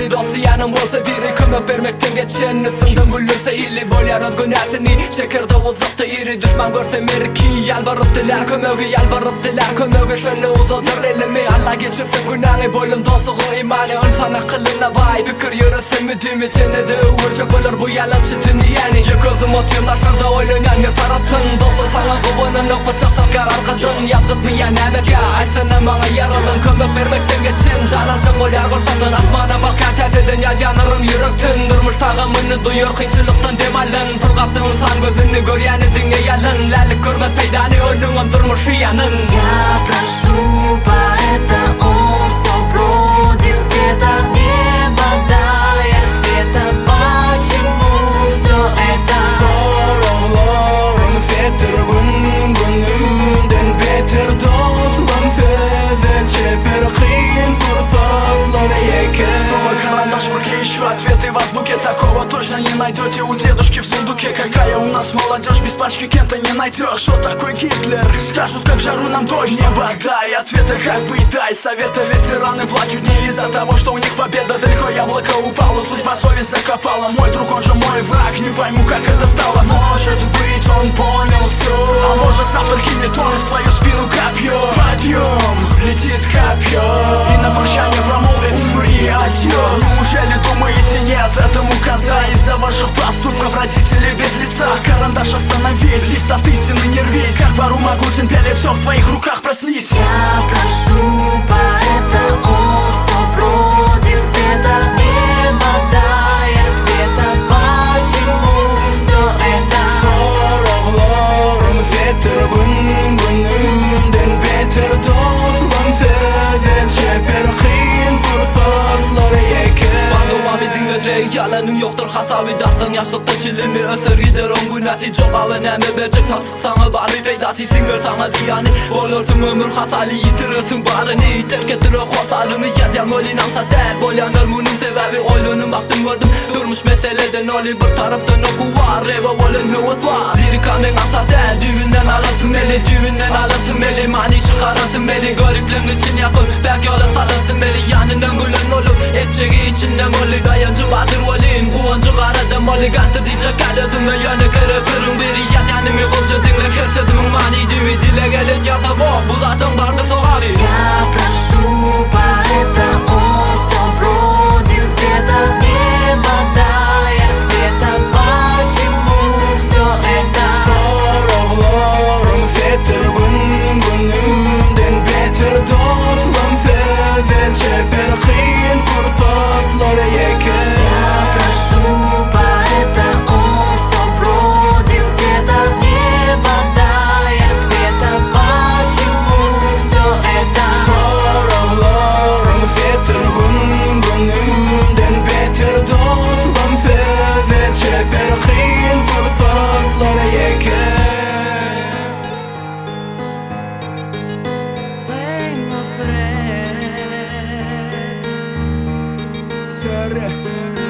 Biri dostu yanım olsa biri kömek vermekten geçen Isındım gülürse ili bolyar özgün ersini Çekirde uzakta iri düşman görsem erki Yalvarıp diler kömögü yalvarıp diler kömögü Şöyle uzadır elimi Allah geçirsin günahı Boylum dostuğu imanı insana kılına vay Fikir yürüsün müdüm içinde de uğurcak olur bu yalançı dünyani Ya gözüm atıyım taşlarda oylayan bir taraftın Dostu sana kuvunun ok bıçaksak karar kadın Yazgıtmayan emeke aysana bana yaralın Kömek vermekten geçen canalcın bolyar görsatın Asmana bakar tezeden yanarım yürekten Durmuş tağımını duyur kıyçılıktan demalın Pırgaptın insan gözünü gör yani dinleyelim Lalik görmet peydani ölümüm durmuş yanın Я прошу поэта, он собродит где-то небо, дай ответа, почему все это Sorunlarım fetir günümden beter dostum Sözün çeper kıyın fırsatlar eken Снова карандаш в руке, ищу ответы в азбуке. Такого точно не найдете у дедушки в сундуке. Какая у нас молодежь, без пачки кента не найдешь. Что такое Гитлер? Скажут, как в жару нам дождь. Небо, дай ответы, как быть, дай советы. Ветераны плачут не из-за того, что у них победа. Далеко яблоко упало, судьба совесть закопала. Мой друг, он же мой враг, не пойму, как это стало. Может быть, он понял все, а может завтра кинет он в твою спину копье. Подъем, летит копье, и на прощание промолвит умри, адьос. Неужели думаете нет этому конца? Из-за ваших поступков родители без лица. Карандаш, остановись, лист от истины не рвись. Как вору могучим пели, все в твоих руках, проснись. Я прошу поэта, он собродит где-то небо, дай ответа, почему все это Sorunlarım fetir günümden beter dostum Sözün çeper kıyın fırsatlar eken Bana bir dinledre yalanın yoktur hasabi dasın Yaşlıkta çilimi öser gider on günati Cevabı neme verecek sansık sana bari Peydati singer sana ziyanı Olursun ömür hasali yitirirsin barını Terk ettir o hasalını yedyan olinamsa der Bolyanır bunun sebebi oylunum baktım gördüm Durmuş meseleden oli bir taraftan oku var Reva olun hüvüs var Diri kamen aksa der Düğünden alasın eli düğünden alasın eli Mani çıkarasın eli garipliğin için yakın Belki öyle salasın eli yanından gülen olur Etçeği içinden oli dayancı vardır olin Kuvancı karadım oli gastır diyecek kalazım ve yanı kere kırın biri yat yanımı kolca dinle kersedimin mani düğü dile gelen yazam o bu zaten vardır soğavi Я прошу поэта, он собродит где-то небо, дай ответа, почему все это Sorunlarım fetir günümden beter dostum Sözün çeper kıyın fırsatlar eken Я прошу поэта, он собродит где-то небо, дай ответа, почему все это Sorunlarım fetir günümden beter dostum Sözün çeper kıyın fırsatlar eken Flame of red. Серый.